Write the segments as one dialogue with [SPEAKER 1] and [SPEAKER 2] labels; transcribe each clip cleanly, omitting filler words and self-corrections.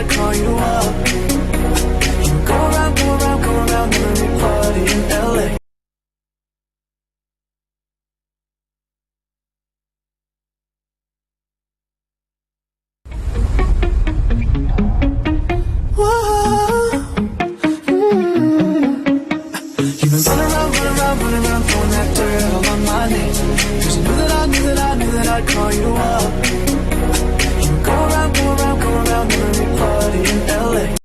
[SPEAKER 1] I call you up. You go around, go around, go around, every party in LA. You've been running around, throwing that dirt all on my name. 'Cause you knew that I'd call you up. You go around, every party in LA.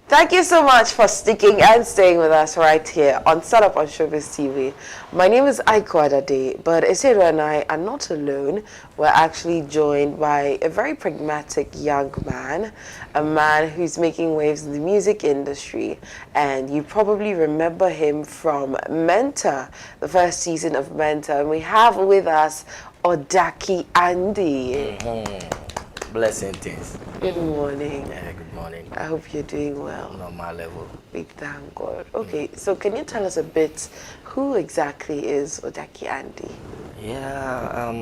[SPEAKER 2] Thank you so much for sticking and staying with us right here on Startup on Shobiz TV. My name is Aiko Adade, but Esero and I are not alone. We're actually joined by a very pragmatic young man, a man who's making waves in the music industry. And you probably remember him from Mentor, the first season of Mentor. And we have with us Odaki Andy.
[SPEAKER 3] Blessing things.
[SPEAKER 2] Good morning.
[SPEAKER 3] Yeah, good morning.
[SPEAKER 2] I hope you're doing well.
[SPEAKER 3] Normal level.
[SPEAKER 2] We thank God. Okay, so can you tell us a bit, who exactly is Odaki Andy?
[SPEAKER 3] Yeah,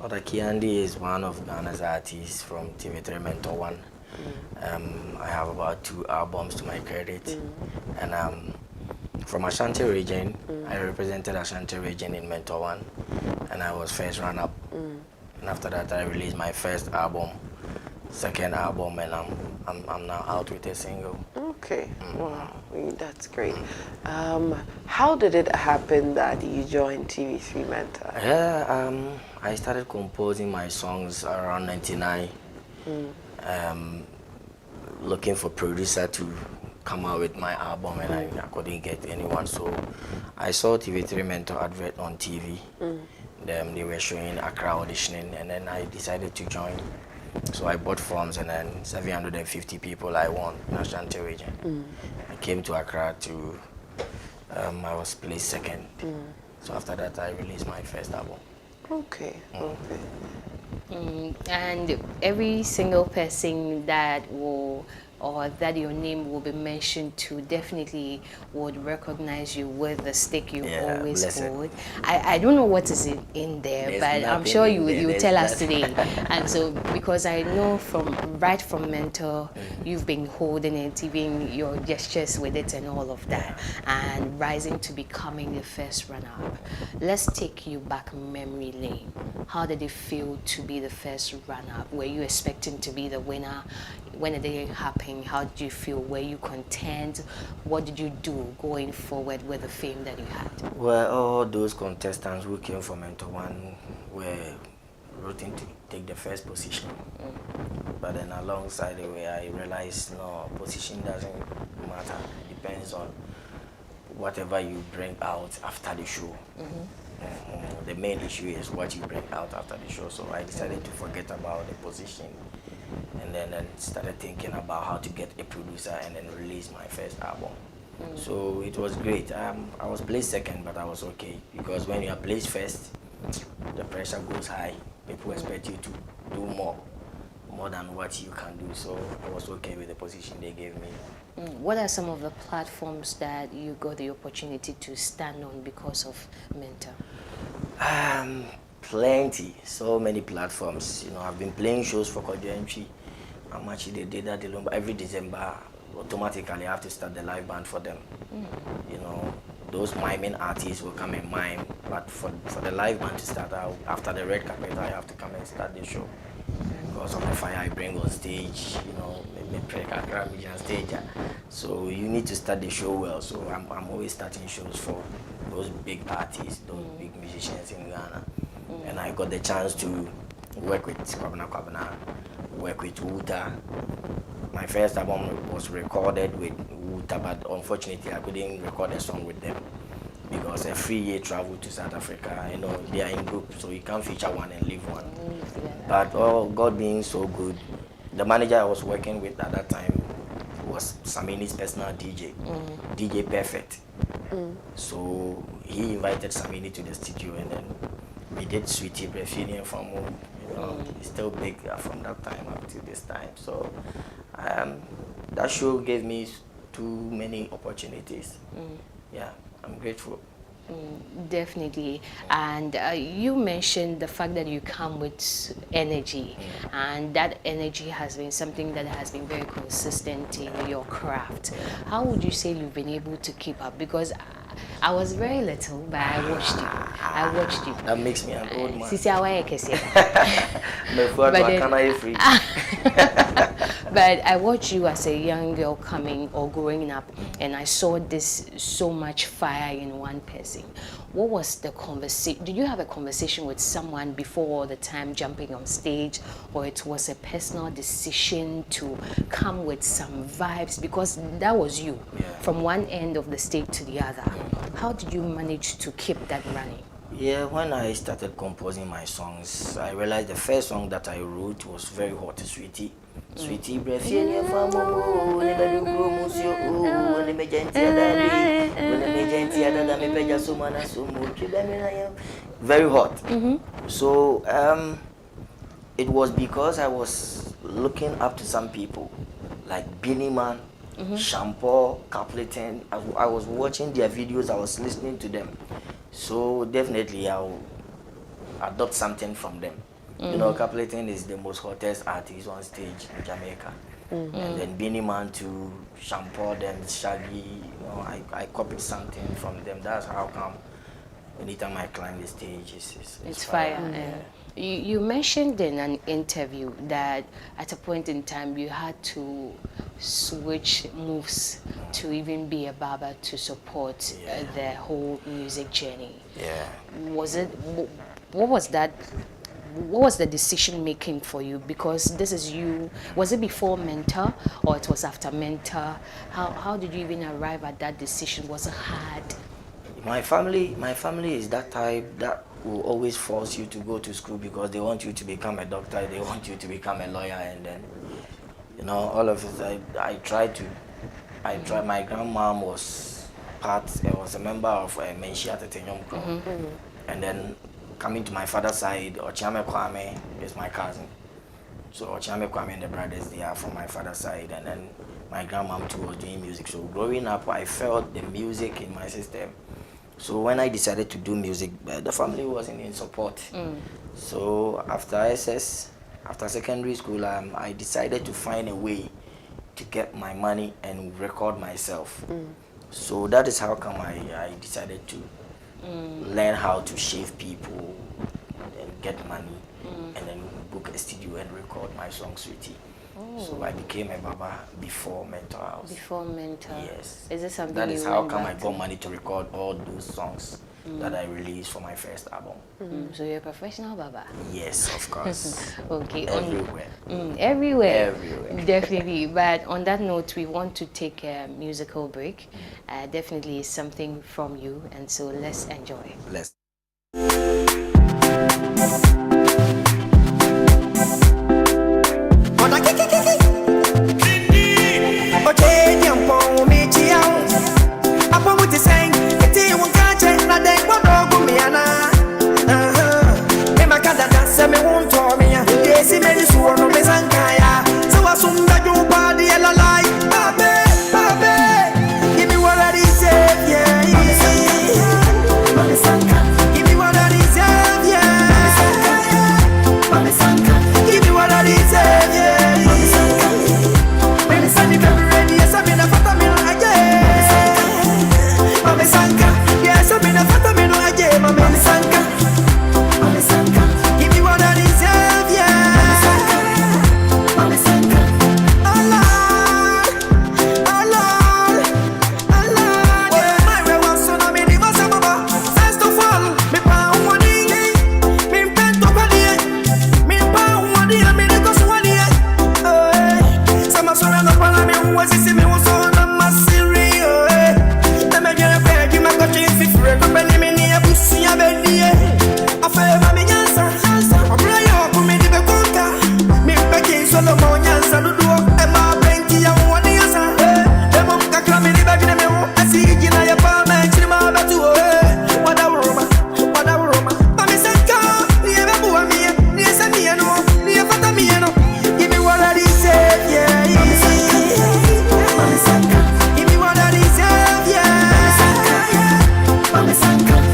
[SPEAKER 3] Odaki Andy is one of Ghana's artists from TV3 Mentor 1. I have about 2 albums to my credit. And from Ashanti region, I represented Ashanti region in Mentor 1. And I was first run-up. And after that, I released my first album, second album, and I'm now out with a single.
[SPEAKER 2] Okay, wow, that's great. How did it happen that you joined TV3 Mentor?
[SPEAKER 3] Yeah, I started composing my songs around 99, looking for producer to come out with my album, and I couldn't get anyone, so I saw TV3 Mentor advert on TV. They were showing Accra auditioning, and then I decided to join. So I bought forms, and then 750 people I won in Ashanti region. I came to Accra to, I was placed second. So after that, I released my first album.
[SPEAKER 2] Okay, okay.
[SPEAKER 4] And every single person that will, or that your name will be mentioned to, definitely would recognize you with the stick you always hold. I don't know what is in there, but I'm sure you will tell us today. And so, because I know right from Mentor, you've been holding it, even your gestures with it and all of that, and rising to becoming the first runner-up. Let's take you back memory lane. How did it feel to be the first runner-up? Were you expecting to be the winner? When it didn't happen, how did you feel? Were you content? What did you do going forward with the fame that you had?
[SPEAKER 3] Well, all those contestants who came from Mentor 1 were rooting to take the first position. But then alongside the way, I realized, no, position doesn't matter. It depends on whatever you bring out after the show. The main issue is what you bring out after the show. So I decided to forget about the position, and then started thinking about how to get a producer and then release my first album. So it was great. I was placed second, but I was okay, because when you are placed first, the pressure goes high. People expect you to do more than what you can do. So I was okay with the position they gave me.
[SPEAKER 4] What are some of the platforms that you got the opportunity to stand on because of Mentor?
[SPEAKER 3] Plenty, so many platforms. You know, I've been playing shows for Kojo Entry. I'm actually the data alone, but every December, automatically I have to start the live band for them. You know, those miming artists will come and mime, but for the live band to start out, after the red carpet, I have to come and start the show. Because of the fire I bring on stage, you know, on stage. So you need to start the show well. So I'm always starting shows for those big artists, those big musicians in Ghana. And I got the chance to work with Kwabena, work with Wuta. My first album was recorded with Wuta, but unfortunately I couldn't record a song with them because a 3-year travel to South Africa, you know, they are in group, so you can't feature one and leave one. But God being so good, the manager I was working with at that time was Samini's personal DJ, DJ Perfect. So he invited Samini to the studio, and then we did Sweetie Brefinian from home. You know, he's still big from that time up to this time. So that show gave me too many opportunities. Yeah, I'm grateful.
[SPEAKER 4] Definitely. And you mentioned the fact that you come with energy, and that energy has been something that has been very consistent in your craft. How would you say you've been able to keep up? Because I was very little, but I watched you. I watched you.
[SPEAKER 3] That makes me an old man.
[SPEAKER 4] Sisi awaye kese. But I watched you as a young girl coming or growing up, and I saw this so much fire in one person. What was the conversation? Did you have a conversation with someone before the time jumping on stage, or it was a personal decision to come with some vibes? Because that was you, from one end of the stage to the other. How did you manage to keep that running?
[SPEAKER 3] Yeah, when I started composing my songs, I realized the first song that I wrote was very hot, Sweetie. Sweetie, breath in your family, very hot. So it was because I was looking up to some people like Beanie Man, Shampoo, Capleton. I was watching their videos, I was listening to them. So definitely I'll adopt something from them. You know, Capleton is the most hottest artist on stage in Jamaica. And then Beanie Man to Shampoo, then Shaggy, you know, I copied something from them. That's how come anytime I climb the stage, it's fire.
[SPEAKER 4] You mentioned in an interview that at a point in time you had to switch moves to even be a barber to support the whole music journey. Was it, what was that? What was the decision making for you? Because this is you. Was it before Mentor or it was after Mentor? How did you even arrive at that decision? Was it hard?
[SPEAKER 3] My family is that type that will always force you to go to school because they want you to become a doctor, they want you to become a lawyer, and then, you know, all of it. I tried. My grandmom was a member of Menshi at Tenyom, and then coming to my father's side, Ochame Kwame is my cousin. So Ochame Kwame and the brothers, they are from my father's side, and then my grandmom too was doing music. So growing up, I felt the music in my system. So when I decided to do music, the family wasn't in support. So after secondary school, I decided to find a way to get my money and record myself. So that is how come I decided to learn how to shave people and get money, and then book a studio and record my song Sweetie. So I became a barber before Mentor House.
[SPEAKER 4] Before Mentor?
[SPEAKER 3] Yes.
[SPEAKER 4] Is this something
[SPEAKER 3] that is how come I got money to record all those songs that I released for my first album.
[SPEAKER 4] So you're a professional barber?
[SPEAKER 3] Yes, of course.
[SPEAKER 4] Okay.
[SPEAKER 3] Everywhere.
[SPEAKER 4] Everywhere.
[SPEAKER 3] Everywhere.
[SPEAKER 4] Definitely. But on that note, we want to take a musical break. Definitely something from you, and so let's enjoy.
[SPEAKER 3] Let's.
[SPEAKER 1] Sanka.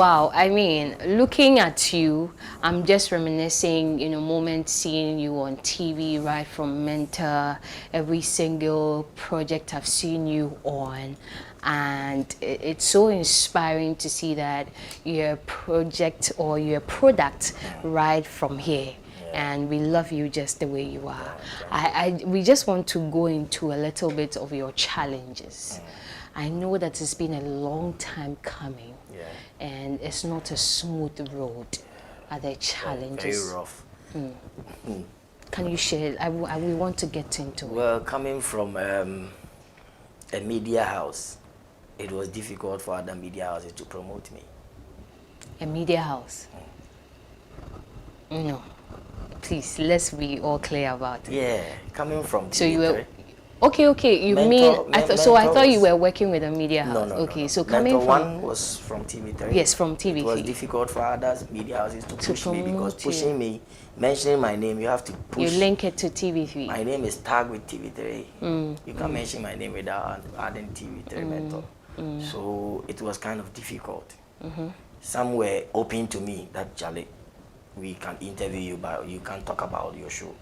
[SPEAKER 4] Wow, I mean, looking at you, I'm just reminiscing, you know, moments seeing you on TV, right from Mentor, every single project I've seen you on. And it's so inspiring to see that your project or your product right from here. And we love you just the way you are. We just want to go into a little bit of your challenges. I know that it's been a long time coming, and it's not a smooth road. Are there challenges?
[SPEAKER 3] Very rough.
[SPEAKER 4] Can you share? We want to get into it.
[SPEAKER 3] Well, coming from a media house, it was difficult for other media houses to promote me.
[SPEAKER 4] A media house? No. Please, let's be all clear about it.
[SPEAKER 3] Yeah, coming from
[SPEAKER 4] So you were...
[SPEAKER 3] Okay,
[SPEAKER 4] you mean... I thought you were working with a media house.
[SPEAKER 3] No.
[SPEAKER 4] Okay, so coming
[SPEAKER 3] Mentor
[SPEAKER 4] from...
[SPEAKER 3] one was from TV3.
[SPEAKER 4] Yes, from TV3.
[SPEAKER 3] It was difficult for other media houses to push me because
[SPEAKER 4] promote
[SPEAKER 3] pushing me, mentioning my name, you have to push.
[SPEAKER 4] You link it to TV3.
[SPEAKER 3] My name is tagged with TV3. You can't mention my name without adding TV3 Mentor. So it was kind of difficult. Some were open to me that, Charlie, we can interview you, but you can't talk about your show.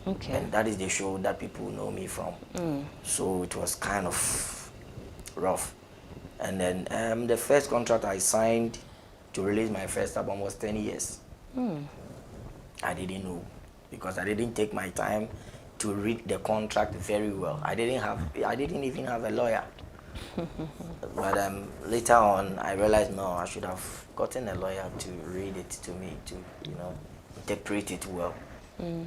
[SPEAKER 4] Okay.
[SPEAKER 3] And that is the show that people know me from. So it was kind of rough. And then the first contract I signed to release my first album was 10 years. I didn't know because I didn't take my time to read the contract very well. I didn't even have a lawyer. But later on, I realized, no, I should have gotten a lawyer to read it to me, to, you know, interpret it well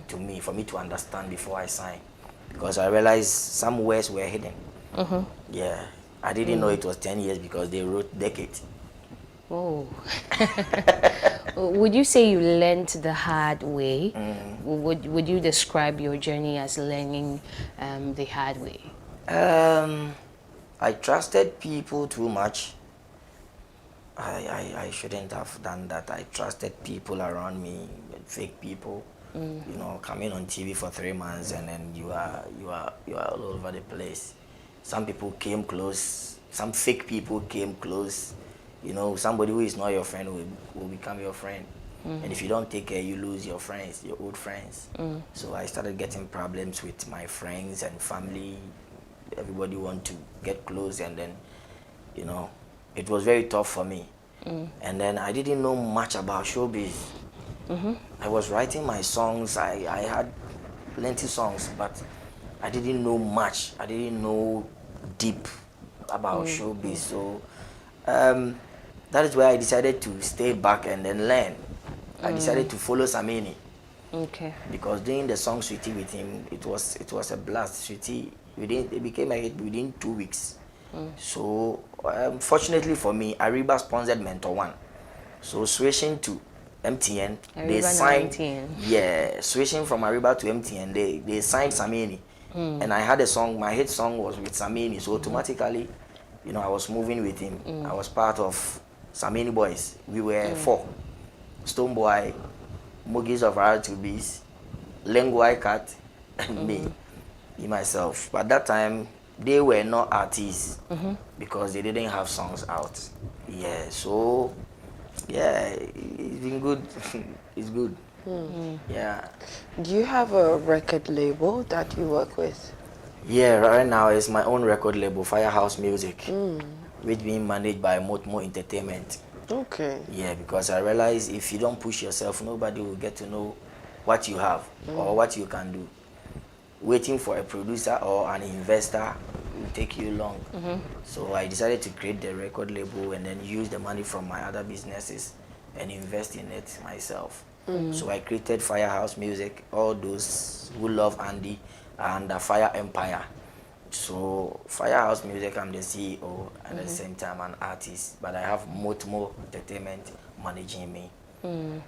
[SPEAKER 3] to me, for me to understand before I sign. Because I realized some words were hidden. Yeah, I didn't know it was 10 years because they wrote decades.
[SPEAKER 4] Oh. Would you say you learned the hard way? Would you describe your journey as learning the hard way?
[SPEAKER 3] I trusted people too much. I shouldn't have done that. I trusted people around me, fake people. You know, coming on TV for 3 months and then you are all over the place. Some people came close. Some fake people came close. You know, somebody who is not your friend will become your friend. And if you don't take care, you lose your friends, your old friends. So I started getting problems with my friends and family. Everybody want to get close, and then, you know, it was very tough for me. And then I didn't know much about showbiz. I was writing my songs. I had plenty songs, but I didn't know much. I didn't know deep about showbiz. So that is why I decided to stay back and then learn. I decided to follow Samini.
[SPEAKER 4] Okay.
[SPEAKER 3] Because doing the song Sweetie with him, it was a blast. Sweetie, it became a hit within 2 weeks. So fortunately for me, Ariba sponsored Mentor One. So switching to MTN, they signed. MTN. Yeah, switching from Ariba to MTN, they signed Samini. And I had a song. My hit song was with Samini. So automatically, you know, I was moving with him. I was part of Samini Boys. We were 4: Stoneboy, Mugis of R2Bs, Lengwai Cat, and me myself. But that time, they were not artists because they didn't have songs out. Yeah, so yeah, it's been good. It's good. Yeah.
[SPEAKER 2] Do you have a record label that you work with?
[SPEAKER 3] Yeah, right now it's my own record label, Firehouse Music, which being managed by Motmo Entertainment.
[SPEAKER 2] Okay.
[SPEAKER 3] Yeah, because I realize if you don't push yourself, nobody will get to know what you have or what you can do. Waiting for a producer or an investor will take you long. So I decided to create the record label and then use the money from my other businesses and invest in it myself. So I created Firehouse Music. All those who love Andy and the Fire Empire. So Firehouse Music, I'm the CEO at the same time an artist, but I have Motmo Entertainment managing me.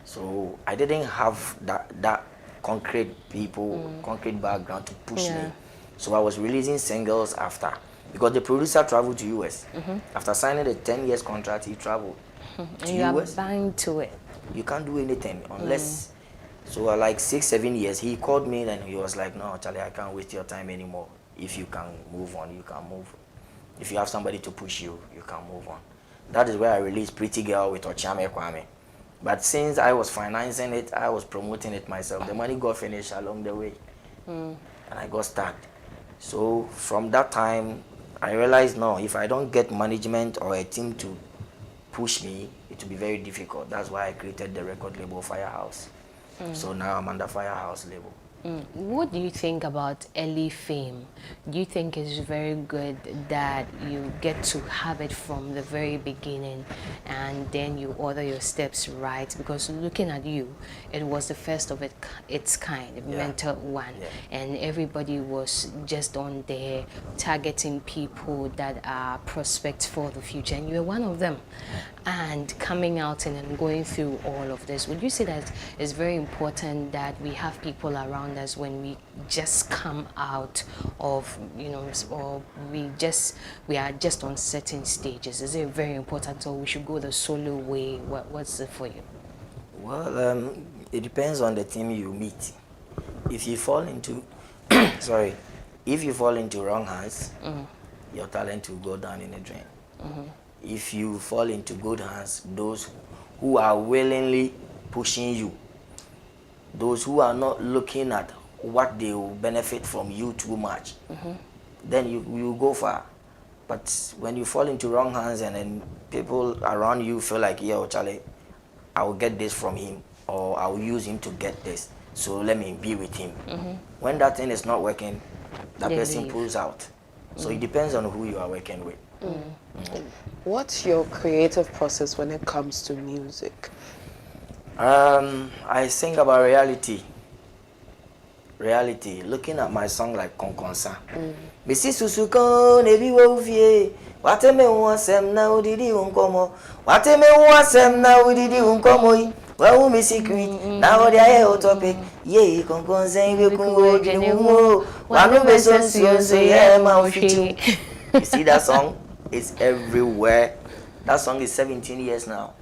[SPEAKER 3] So I didn't have that concrete people, concrete background to push me. So I was releasing singles after, because the producer traveled to US. After signing a 10 years contract, he traveled to
[SPEAKER 4] you
[SPEAKER 3] US.
[SPEAKER 4] are bound to it.
[SPEAKER 3] You can't do anything unless. So like 6-7 years, he called me and he was like, "No, Charlie, I can't waste your time anymore. If you can move on, you can move. If you have somebody to push you, you can move on." That is where I released Pretty Girl with Ochame Kwame. But since I was financing it, I was promoting it myself. The money got finished along the way, and I got stuck. So from that time, I realized, no, if I don't get management or a team to push me, it will be very difficult. That's why I created the record label Firehouse. So now I'm under Firehouse label.
[SPEAKER 4] What do you think about early fame? Do you think it's very good that you get to have it from the very beginning and then you order your steps right? Because looking at you, it was the first of its kind, mentor one, and everybody was just on there targeting people that are prospects for the future, and you're one of them. And coming out and going through all of this, would you say that it's very important that we have people around us when we just come out of, you know, or we are just on certain stages? Is it very important, or we should go the solo way? What's it for you?
[SPEAKER 3] Well, it depends on the team you meet. If you fall into sorry, if you fall into wrong hands, your talent will go down in the drain. If you fall into good hands, those who are willingly pushing you, those who are not looking at what they will benefit from you too much, then you go far. But when you fall into wrong hands and then people around you feel like, yo, Charlie, I will get this from him, or I will use him to get this, so let me be with him. When that thing is not working, that person pulls out. So it depends on who you are working with.
[SPEAKER 2] What's your creative process when it comes to music?
[SPEAKER 3] I sing about reality. Looking at my song like Konkonsa. Missy Susuko, Nebi Wovie, what a me want sem now, did you uncomo? What a me want sem now, did you uncomo? Well, Miss Secret, now the air topic. Yea, Konkonsa, you can go, Genumo. One of the songs you say, you see that song? It's everywhere. That song is 17 years now.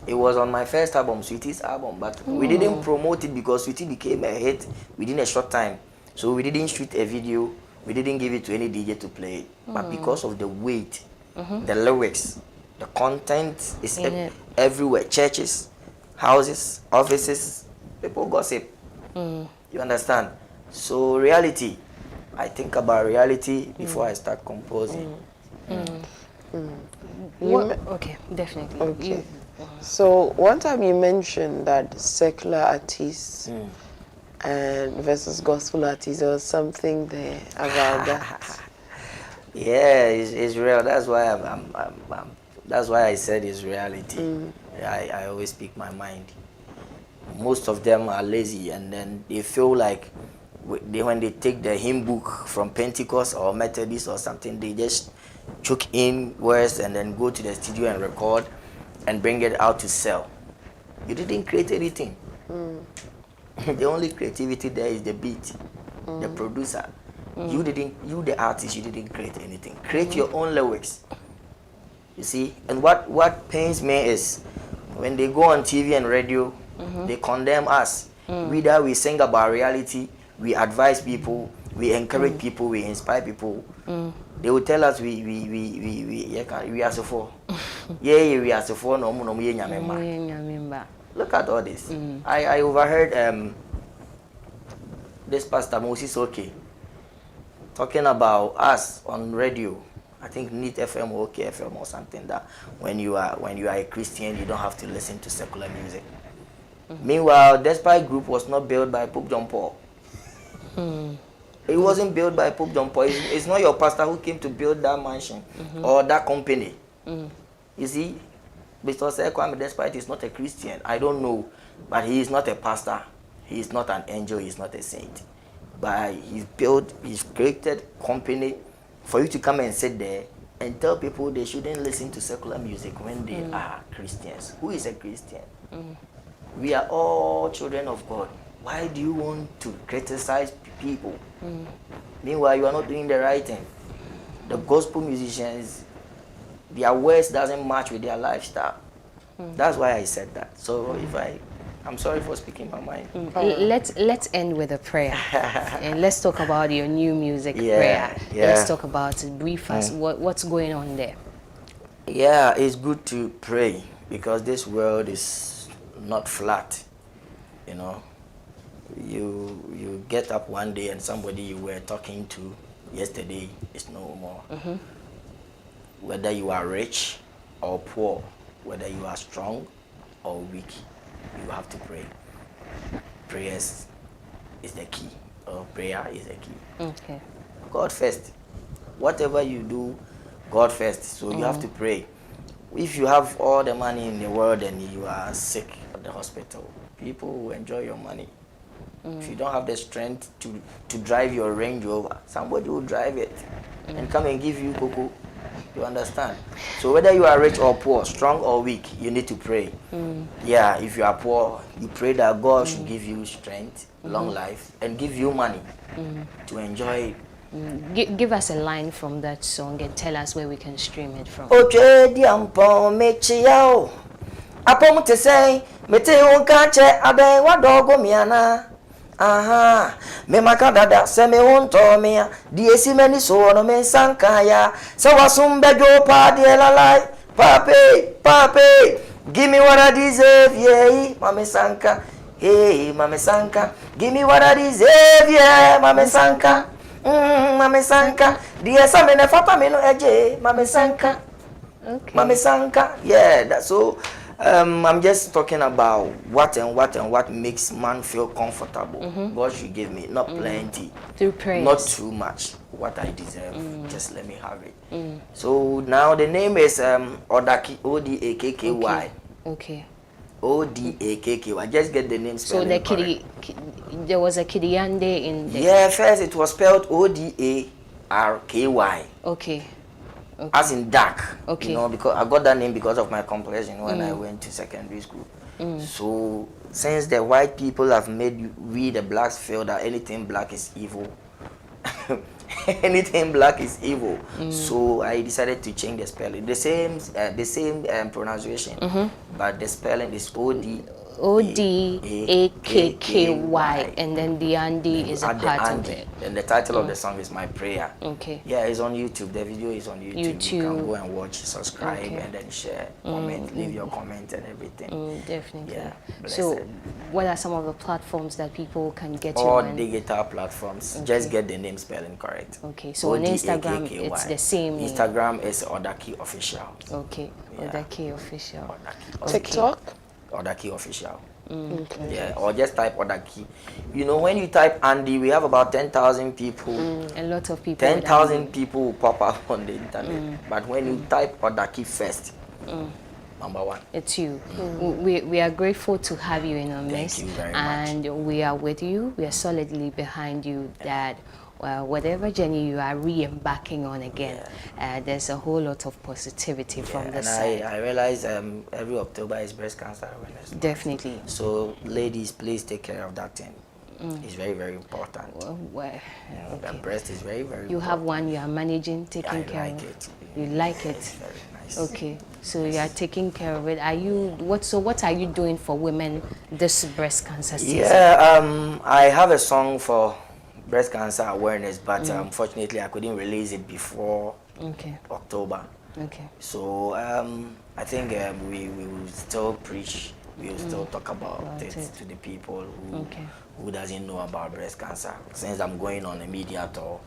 [SPEAKER 3] It was on my first album, Sweetie's album, but we didn't promote it because Sweetie became a hit within a short time. So we didn't shoot a video, we didn't give it to any DJ to play it. But because of the weight, the lyrics, the content is everywhere. Churches, houses, offices, people gossip. You understand? So reality, I think about reality before I start composing.
[SPEAKER 4] Okay, definitely.
[SPEAKER 2] Okay. So one time you mentioned that secular artists and versus gospel artists, or something there about that.
[SPEAKER 3] Yeah, it's real. That's why that's why I said it's reality. I always speak my mind. Most of them are lazy, and then they feel like when they take the hymn book from Pentecost or Methodist or something, they just choke in words and then go to the studio and record and bring it out to sell. You didn't create anything. The only creativity there is the beat, the producer. You, the artist, you didn't create anything. Create your own lyrics. You see? And what pains me is when they go on TV and radio, they condemn us. Whether we sing about reality, we advise people, we encourage people, we inspire people. They will tell us we are so for. Yeah, we are so for no Look at all this. I overheard this Pastor Moses talking about us on radio. I think NIT FM or OK FM or something, that when you are a Christian, you don't have to listen to secular music. Meanwhile, Despite Group was not built by Pope John Paul. It wasn't built by Pope John Paul. It's not your pastor who came to build that mansion or that company. You see, Mr. Kwame Despite is not a Christian. I don't know, but he is not a pastor. He is not an angel. He is not a saint. But he's created company for you to come and sit there and tell people they shouldn't listen to secular music when they are Christians. Who is a Christian? We are all children of God. Why do you want to criticize people? Meanwhile, you are not doing the right thing. The gospel musicians, their words doesn't match with their lifestyle. That's why I said that. So I'm sorry for speaking my mind.
[SPEAKER 4] Let's end with a prayer. And let's talk about your new music, prayer. Let's talk about it. Brief us. What's going on there?
[SPEAKER 3] Yeah, it's good to pray because this world is not flat. You know, you get up one day and somebody you were talking to yesterday is no more. Whether you are rich or poor, whether you are strong or weak, you have to pray. Prayers is the key, or prayer is the key.
[SPEAKER 4] Okay.
[SPEAKER 3] God first. Whatever you do, God first. So you have to pray. If you have all the money in the world and you are sick at the hospital, people will enjoy your money. If you don't have the strength to drive your Range Rover, somebody will drive it and come and give you cocoa. You understand? So whether you are rich or poor, strong or weak, you need to pray. Yeah, if you are poor, you pray that God should give you strength, long life, and give you money to enjoy.
[SPEAKER 4] Give us a line from that song and tell us where we can stream it from.
[SPEAKER 3] Oje di ampo mechi yao. Apom te say, mete on kanche aben wa dogo miana. Aha, me makadada se me wonto me di esi mani so no me sankaya. Se wasum bejo pa de la lai. Pape, give me what I deserve, yeah, mame sanka. Hey, mame sanka, give me what I deserve, yeah, mame sanka. Mame sanka, dear Sammy Fapa Mino Eje, Mame sanka.
[SPEAKER 4] Okay.
[SPEAKER 3] Mame sanka. Yeah, that's so. I'm just talking about what makes man feel comfortable. God should give me, not plenty,
[SPEAKER 4] through praise,
[SPEAKER 3] not too much. What I deserve, just let me have it. So now the name is Odaki, Odakky.
[SPEAKER 4] Okay.
[SPEAKER 3] Odakky. Just get the name spelled.
[SPEAKER 4] So the Kidi, there was a Kidiyande in there.
[SPEAKER 3] Yeah, first it was spelled Odarky.
[SPEAKER 4] Okay.
[SPEAKER 3] As in dark.
[SPEAKER 4] Okay.
[SPEAKER 3] You know, because I got that name because of my complexion when I went to secondary school. So since the white people have made we the blacks feel that anything black is evil. Anything black is evil. So I decided to change the spelling. The same pronunciation, but the spelling is Odakky,
[SPEAKER 4] and then the Andy is a part of it.
[SPEAKER 3] And the title of the song is My Prayer.
[SPEAKER 4] Okay.
[SPEAKER 3] Yeah, it's on YouTube. The video is on YouTube. You can go and watch, subscribe, and then share, comment, leave your comment and everything.
[SPEAKER 4] Definitely.
[SPEAKER 3] Yeah.
[SPEAKER 4] So, what are some of the platforms that people can get you
[SPEAKER 3] all
[SPEAKER 4] on?
[SPEAKER 3] digital platforms. Just get the name spelling correct.
[SPEAKER 4] Okay. So on Instagram, it's the same name.
[SPEAKER 3] Instagram is Odakky Official.
[SPEAKER 4] Okay.
[SPEAKER 3] Yeah.
[SPEAKER 4] Odakky Official.
[SPEAKER 3] Odakky.
[SPEAKER 2] TikTok?
[SPEAKER 3] Odakky Official.
[SPEAKER 2] Okay.
[SPEAKER 3] Yeah, or just type Odakky. You know, when you type Andy, we have about 10,000 people.
[SPEAKER 4] A lot of people.
[SPEAKER 3] 10,000 people will pop up on the internet. But when you type Odakky first, number one.
[SPEAKER 4] It's you. We are grateful to have you in our midst.
[SPEAKER 3] Thank you very much.
[SPEAKER 4] And we are with you. We are solidly behind you. That whatever journey you are re-embarking on again, there's a whole lot of positivity from the side.
[SPEAKER 3] I realize every October is breast cancer awareness.
[SPEAKER 4] Definitely.
[SPEAKER 3] So ladies, please take care of that thing. It's very, very important.
[SPEAKER 4] Okay.
[SPEAKER 3] The breast is very, very
[SPEAKER 4] You
[SPEAKER 3] important.
[SPEAKER 4] have one you are managing, taking care
[SPEAKER 3] like
[SPEAKER 4] of.
[SPEAKER 3] it.
[SPEAKER 4] You like it.
[SPEAKER 3] It's very nice.
[SPEAKER 4] Okay, so you are taking care of it. Are you what are you doing for women this breast cancer season?
[SPEAKER 3] Yeah, I have a song for breast cancer awareness, but unfortunately I couldn't release it before October.
[SPEAKER 4] Okay.
[SPEAKER 3] So I think we will still preach. We will still talk about it to the people who doesn't know about breast cancer. Since I'm going on a media tour,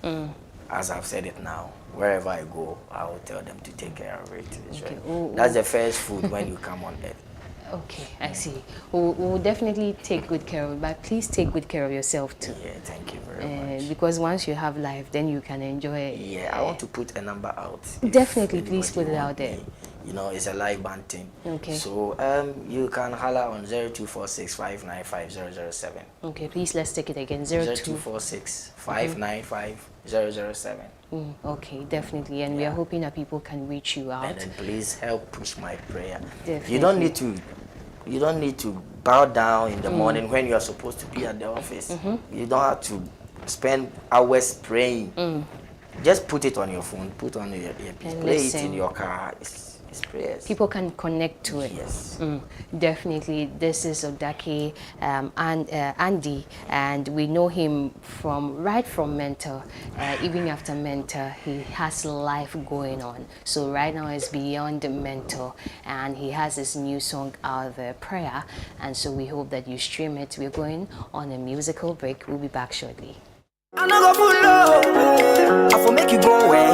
[SPEAKER 3] as I've said it now, wherever I go, I will tell them to take care of it. That's the first food when you come on earth.
[SPEAKER 4] Okay, I see. We'll definitely take good care of it, but please take good care of yourself too.
[SPEAKER 3] Yeah, thank you very much.
[SPEAKER 4] Because once you have life, then you can enjoy it.
[SPEAKER 3] Yeah, I want to put a number out.
[SPEAKER 4] Definitely, please put it out there.
[SPEAKER 3] You know, it's a live band thing.
[SPEAKER 4] Okay.
[SPEAKER 3] So you can holler on 0246-595-007.
[SPEAKER 4] Okay, please let's take it again.
[SPEAKER 3] 0246-595-007.
[SPEAKER 4] Okay, definitely, and we are hoping that people can reach you out.
[SPEAKER 3] And then please help push my prayer.
[SPEAKER 4] Definitely.
[SPEAKER 3] You don't need to bow down in the morning when you are supposed to be at the office. You don't have to spend hours praying. Just put it on your phone, put on your earpiece, play it in your car. His prayers.
[SPEAKER 4] People can connect to it.
[SPEAKER 3] Yes.
[SPEAKER 4] Definitely. This is Odake and Andy, and we know him right from Mentor. Even after Mentor, he has life going on. So right now it's beyond the Mentor, and he has his new song out there, Prayer. And so we hope that you stream it. We're going on a musical break. We'll be back shortly.
[SPEAKER 5] I for make you go away,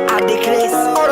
[SPEAKER 5] I decrease all